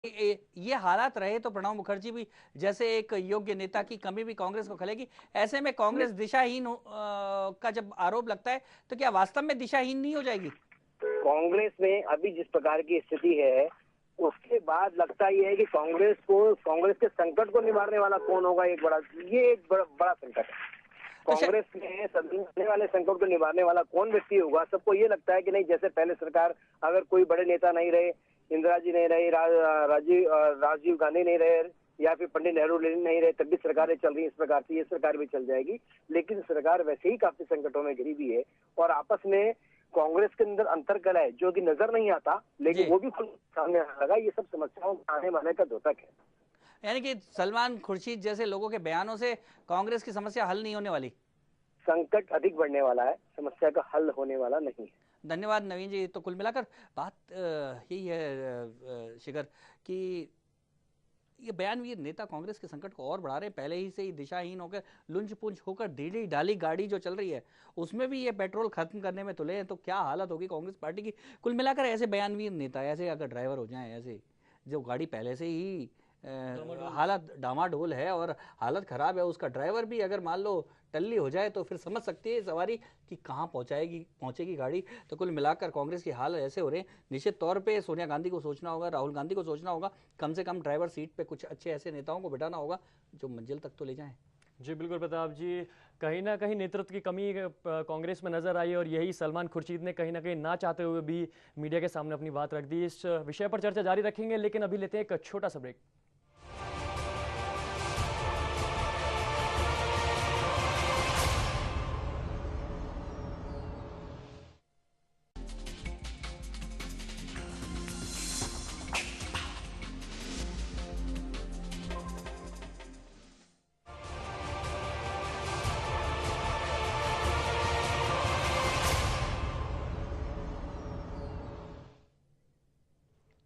ये हालात रहे तो प्रणब मुखर्जी भी जैसे एक योग्य नेता की कमी भी कांग्रेस को खलेगी। ऐसे में कांग्रेस दिशाहीन का जब आरोप लगता है तो क्या वास्तव में दिशाहीन नहीं हो जाएगी? कांग्रेस में अभी जिस प्रकार की स्थिति है, उसके बाद लगता ये है कि कांग्रेस के संकट को निवारने वाला कौन होगा, एक बड़ा संकट है। तो कांग्रेस में सदन आने वाले संकट को निवारने वाला कौन व्यक्ति होगा। सबको ये लगता है कि नहीं, जैसे पहले सरकार अगर कोई बड़े नेता नहीं रहे, इंदिरा जी नहीं रही, राजीव गांधी नहीं रहे, या फिर पंडित नेहरू नहीं रहे, तब भी सरकारें चल रही। इस प्रकार से ये सरकार भी चल जाएगी। लेकिन सरकार वैसे ही काफी संकटों में घिरी हुई है और आपस में कांग्रेस के अंदर अंतर्कलह है जो कि नजर नहीं आता, लेकिन वो भी सामने आने लगा। ये सब समस्याओं आने वाले का द्योतक है। यानी कि सलमान खुर्शीद जैसे लोगों के बयानों से कांग्रेस की समस्या हल नहीं होने वाली, संकट अधिक बढ़ने वाला है, समस्या का हल होने वाला नहीं है। धन्यवाद नवीन जी। तो कुल मिलाकर बात यही है शिखर कि ये बयानवीर नेता कांग्रेस के संकट को और बढ़ा रहे हैं। पहले ही से ही दिशाहीन होकर लुंज पुंज होकर ढीली ढाली गाड़ी जो चल रही है उसमें भी ये पेट्रोल खत्म करने में तुले हैं, तो क्या हालत होगी कांग्रेस पार्टी की। कुल मिलाकर ऐसे बयानवीर नेता, ऐसे अगर ड्राइवर हो जाएं, ऐसे जो गाड़ी पहले से ही हालत डामाडोल है और हालत खराब है, उसका ड्राइवर भी अगर मान लो टल्ली हो जाए तो फिर समझ सकती है सवारी कि कहाँ पहुंचेगी गाड़ी। तो कुल मिलाकर कांग्रेस की हाल ऐसे हो रहे हैं। निश्चित तौर पे सोनिया गांधी को सोचना होगा, राहुल गांधी को सोचना होगा, कम से कम ड्राइवर सीट पे कुछ अच्छे ऐसे नेताओं को बिठाना होगा जो मंजिल तक तो ले जाएं। जी बिल्कुल प्रताप जी, कहीं ना कहीं नेतृत्व की कमी कांग्रेस में नजर आई और यही सलमान खुर्शीद ने कहीं ना कहीं ना चाहते हुए भी मीडिया के सामने अपनी बात रख दी। इस विषय पर चर्चा जारी रखेंगे, लेकिन अभी लेते हैं एक छोटा सा ब्रेक।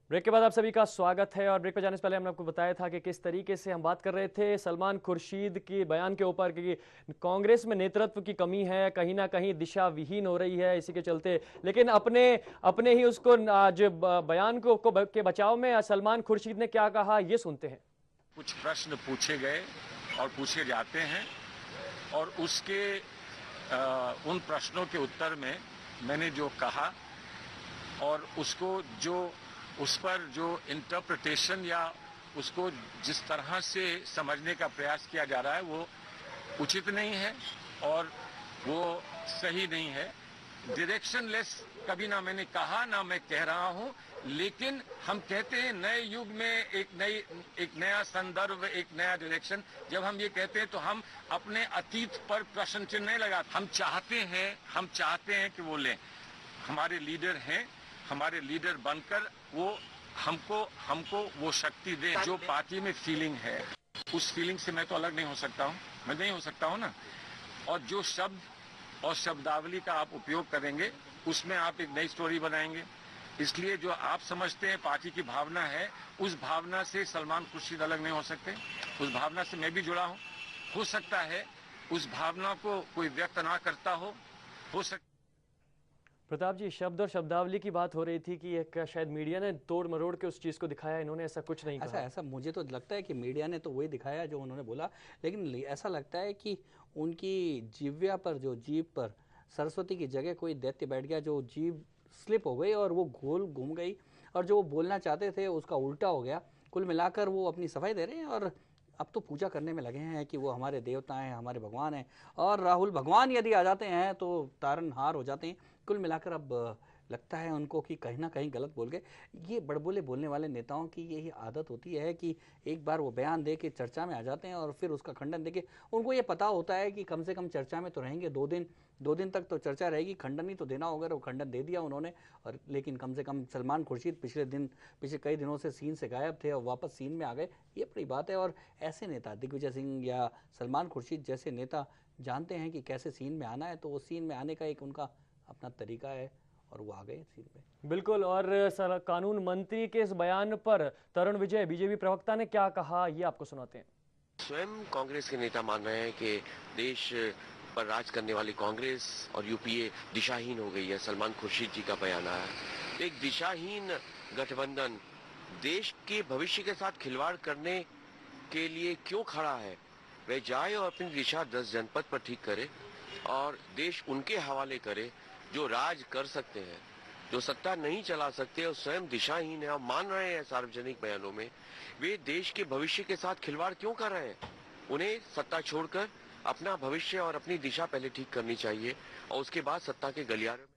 ब्रेक के बाद आप सभी का स्वागत है। और ब्रेक पे जाने से पहले हमने आपको बताया था कि किस तरीके से हम बात कर रहे थे सलमान खुर्शीद के बयान के ऊपर कि कांग्रेस में नेतृत्व की कमी है, कहीं ना कहीं दिशा विहीन हो रही है इसी के चलते। लेकिन अपने ही उसको आज बयान को के बचाव में सलमान खुर्शीद ने क्या कहा, ये सुनते हैं। कुछ प्रश्न पूछे गए और पूछे जाते हैं और उसके उन प्रश्नों के उत्तर में मैंने जो कहा और उसको उस पर जो इंटरप्रिटेशन या उसको जिस तरह से समझने का प्रयास किया जा रहा है वो उचित नहीं है और वो सही नहीं है। डायरेक्शनलेस कभी ना मैंने कहा ना मैं कह रहा हूं, लेकिन हम कहते हैं नए युग में एक नया संदर्भ, एक नया डायरेक्शन। जब हम ये कहते हैं तो हम अपने अतीत पर प्रश्न चिन्ह नहीं लगाते। हम चाहते हैं कि वो लें, हमारे लीडर हैं, हमारे लीडर बनकर वो हमको वो शक्ति दे जो पार्टी में फीलिंग है। उस फीलिंग से मैं तो अलग नहीं हो सकता हूँ, मैं नहीं हो सकता हूँ ना। और जो शब्द और शब्दावली का आप उपयोग करेंगे उसमें आप एक नई स्टोरी बनाएंगे। इसलिए जो आप समझते हैं पार्टी की भावना है, उस भावना से सलमान खुर्शीद अलग नहीं हो सकते। उस भावना से मैं भी जुड़ा हूँ। हो सकता है उस भावना को कोई व्यक्त ना करता हो सकता। प्रताप जी, शब्द और शब्दावली की बात हो रही थी कि एक शायद मीडिया ने तोड़ मरोड़ के उस चीज़ को दिखाया, इन्होंने ऐसा कुछ नहीं कहा। ऐसा मुझे तो लगता है कि मीडिया ने तो वही दिखाया जो उन्होंने बोला, लेकिन ऐसा लगता है कि उनकी जिह्वा पर, जो जीभ पर सरस्वती की जगह कोई दैत्य बैठ गया, जो जीभ स्लिप हो गई और वो गोल घूम गई और जो वो बोलना चाहते थे उसका उल्टा हो गया। कुल मिलाकर वो अपनी सफाई दे रहे हैं और अब तो पूजा करने में लगे हैं कि वो हमारे देवता हैं, हमारे भगवान हैं, और राहुल भगवान यदि आ जाते हैं तो तारनहार हो जाते हैं। कुल मिलाकर अब लगता है उनको कि कहीं ना कहीं गलत बोल गए। ये बड़बोले बोलने वाले नेताओं की यही आदत होती है कि एक बार वो बयान दे के चर्चा में आ जाते हैं और फिर उसका खंडन दे के, उनको ये पता होता है कि कम से कम चर्चा में तो रहेंगे 2 दिन तक तो चर्चा रहेगी, खंडन ही तो देना होगा। वो खंडन दे दिया उन्होंने। और लेकिन कम से कम सलमान खुर्शीद पिछले कई दिनों से सीन से गायब थे और वापस सीन में आ गए, ये बड़ी बात है। और ऐसे नेता दिग्विजय सिंह या सलमान खुर्शीद जैसे नेता जानते हैं कि कैसे सीन में आना है, तो वो सीन में आने का एक उनका अपना तरीका है और वो आ गए सीन में। बिल्कुल। और कानून मंत्री के इस बयान पर तरुण विजय बीजेपी प्रवक्ता ने क्या कहा, ये आपको सुनाते हैं। स्वयं कांग्रेस के नेता मान रहे हैं कि देश पर राज करने वाली कांग्रेस और यूपीए दिशाहीन हो गई है। सलमान खुर्शीद जी का बयान आया। एक दिशाहीन गठबंधन देश के भविष्य के साथ खिलवाड़ करने के लिए क्यों खड़ा है, वह जाए और अपनी दिशा 10 जनपद पर ठीक करे और देश उनके हवाले करे जो राज कर सकते हैं, जो सत्ता नहीं चला सकते और स्वयं दिशाहीन है और मान रहे हैं सार्वजनिक बयानों में। वे देश के भविष्य के साथ खिलवाड़ क्यों कर रहे हैं? उन्हें सत्ता छोड़कर अपना भविष्य और अपनी दिशा पहले ठीक करनी चाहिए और उसके बाद सत्ता के गलियारे में।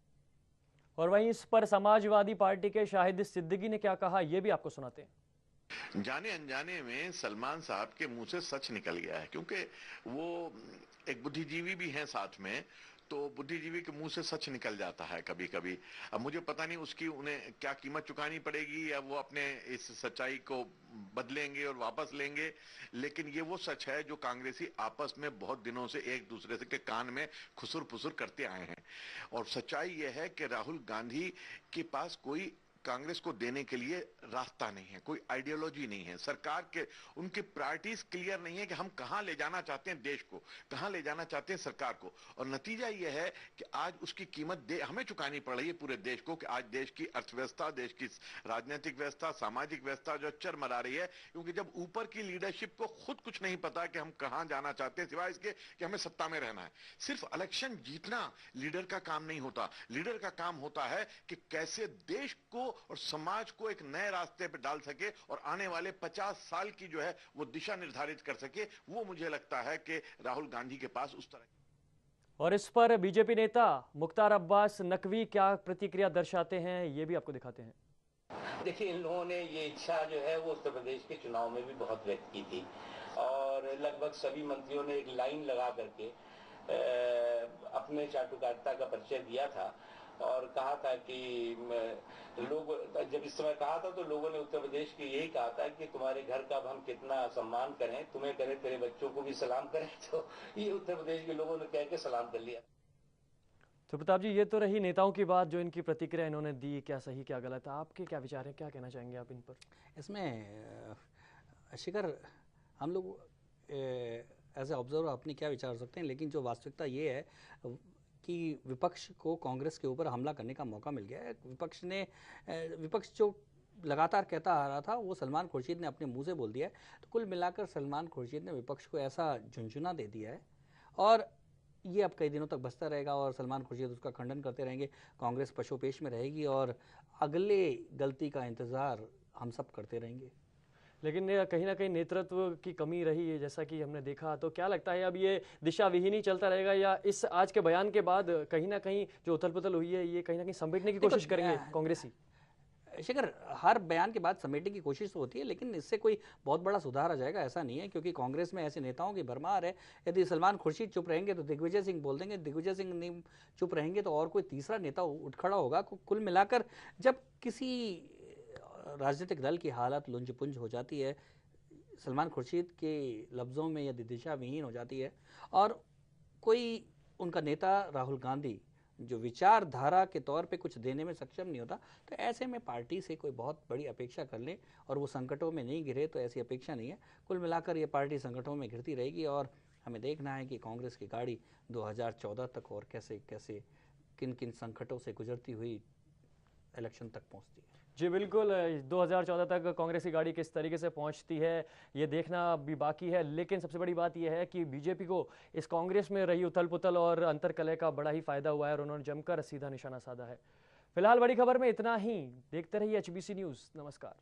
और वहीं इस पर समाजवादी पार्टी के शाहिद सिद्दीकी ने क्या कहा, यह भी आपको सुनाते हैं। जाने अनजाने में सलमान साहब के मुंह से सच निकल गया है, क्योंकि वो एक बुद्धिजीवी भी हैं साथ में, तो बुद्धिजीवी के मुंह से सच निकल जाता है कभी कभी। अब मुझे पता नहीं उसकी उन्हें क्या कीमत चुकानी पड़ेगी या वो अपने इस सच्चाई को बदलेंगे और वापस लेंगे, लेकिन ये वो सच है जो कांग्रेसी आपस में बहुत दिनों से एक दूसरे के कान में खुसुर फुसुर करते आए हैं। और सच्चाई ये है कि राहुल गांधी के पास कोई कांग्रेस को देने के लिए रास्ता नहीं है, कोई आइडियोलॉजी नहीं है, सरकार के उनकी प्रायोरिटीज क्लियर नहीं है कि हम कहां ले जाना चाहते हैं देश को, कहां ले जाना चाहते हैं सरकार को। और नतीजा यह है कि आज उसकी कीमत हमें चुकानी पड़ रही है पूरे देश को, कि आज देश की अर्थव्यवस्था, देश की राजनीतिक व्यवस्था, सामाजिक व्यवस्था जो चरमरा रही है, क्योंकि जब ऊपर की लीडरशिप को खुद कुछ नहीं पता कि हम कहां जाना चाहते हैं सिवाय इसके कि हमें सत्ता में रहना है। सिर्फ इलेक्शन जीतना लीडर का काम नहीं होता, लीडर का काम होता है कि कैसे देश को और समाज को एक नए रास्ते पर डाल सके और आने वाले 50 साल की जो है वो दिशा निर्धारित कर सके। वो मुझे लगता है कि राहुल गांधी के पास उस तरह। और इस पर बीजेपी नेता मुख्तार अब्बास नकवी क्या प्रतिक्रिया दर्शाते हैं, ये भी आपको दिखाते हैं। देखिए, इन लोगों ने ये इच्छा जो है वो उत्तर प्रदेश के चुनाव में भी बहुत व्यक्त की थी और लगभग सभी मंत्रियों ने एक लाइन लगा करके अपने चाटुकारिता का परिचय दिया था और कहा था कि लोग, जब इस समय कहा था तो लोगों ने उत्तर प्रदेश के यही कहा था कि तुम्हारे घर का अब हम कितना सम्मान करें, तुम्हें करें तेरे बच्चों को भी सलाम करें। तो ये उत्तर प्रदेश के लोगों ने कह के सलाम कर लिया। तो प्रताप जी, ये तो रही नेताओं की बात, जो इनकी प्रतिक्रिया इन्होंने दी, क्या सही क्या गलत है, आपके क्या विचार हैं, क्या कहना चाहेंगे आप इन पर? इसमें शिखर, हम लोग एज ए ऑब्जर्वर अपने क्या विचार सकते हैं, लेकिन जो वास्तविकता ये है कि विपक्ष को कांग्रेस के ऊपर हमला करने का मौका मिल गया है। विपक्ष जो लगातार कहता आ रहा था वो सलमान खुर्शीद ने अपने मुंह से बोल दिया है। तो कुल मिलाकर सलमान खुर्शीद ने विपक्ष को ऐसा झुनझुना दे दिया है और ये अब कई दिनों तक बसता रहेगा और सलमान खुर्शीद उसका खंडन करते रहेंगे। कांग्रेस पशोपेश में रहेगी और अगले गलती का इंतज़ार हम सब करते रहेंगे। लेकिन कहीं ना कहीं नेतृत्व की कमी रही है, जैसा कि हमने देखा। तो क्या लगता है, अब ये दिशा विहीन ही चलता रहेगा या इस आज के बयान के बाद कहीं ना कहीं जो उथल पुथल हुई है ये कहीं ना कहीं समेटने की कोशिश करेंगे कांग्रेसी? शिखर, हर बयान के बाद समेटने की कोशिश तो होती है, लेकिन इससे कोई बहुत बड़ा सुधार आ जाएगा ऐसा नहीं है, क्योंकि कांग्रेस में ऐसे नेताओं की भरमार है। यदि सलमान खुर्शीद चुप रहेंगे तो दिग्विजय सिंह बोल देंगे, दिग्विजय सिंह नहीं चुप रहेंगे तो और कोई तीसरा नेता उठ खड़ा होगा। कुल मिलाकर जब किसी राजनीतिक दल की हालत लुंज पुंज हो जाती है, सलमान खुर्शीद के लफ्ज़ों में यदि दिशा विहीन हो जाती है और कोई उनका नेता राहुल गांधी जो विचारधारा के तौर पे कुछ देने में सक्षम नहीं होता, तो ऐसे में पार्टी से कोई बहुत बड़ी अपेक्षा कर ले और वो संकटों में नहीं घिरे, तो ऐसी अपेक्षा नहीं है। कुल मिलाकर ये पार्टी संकटों में घिरती रहेगी और हमें देखना है कि कांग्रेस की गाड़ी 2014 तक और कैसे कैसे किन किन संकटों से गुजरती हुई इलेक्शन तक पहुँचती है। जी बिल्कुल, 2014 तक कांग्रेस की गाड़ी किस तरीके से पहुंचती है ये देखना भी बाकी है। लेकिन सबसे बड़ी बात यह है कि बीजेपी को इस कांग्रेस में रही उथल पुथल और अंतरकलह का बड़ा ही फायदा हुआ है और उन्होंने जमकर सीधा निशाना साधा है। फिलहाल बड़ी खबर में इतना ही। देखते रहिए HBC न्यूज़। नमस्कार।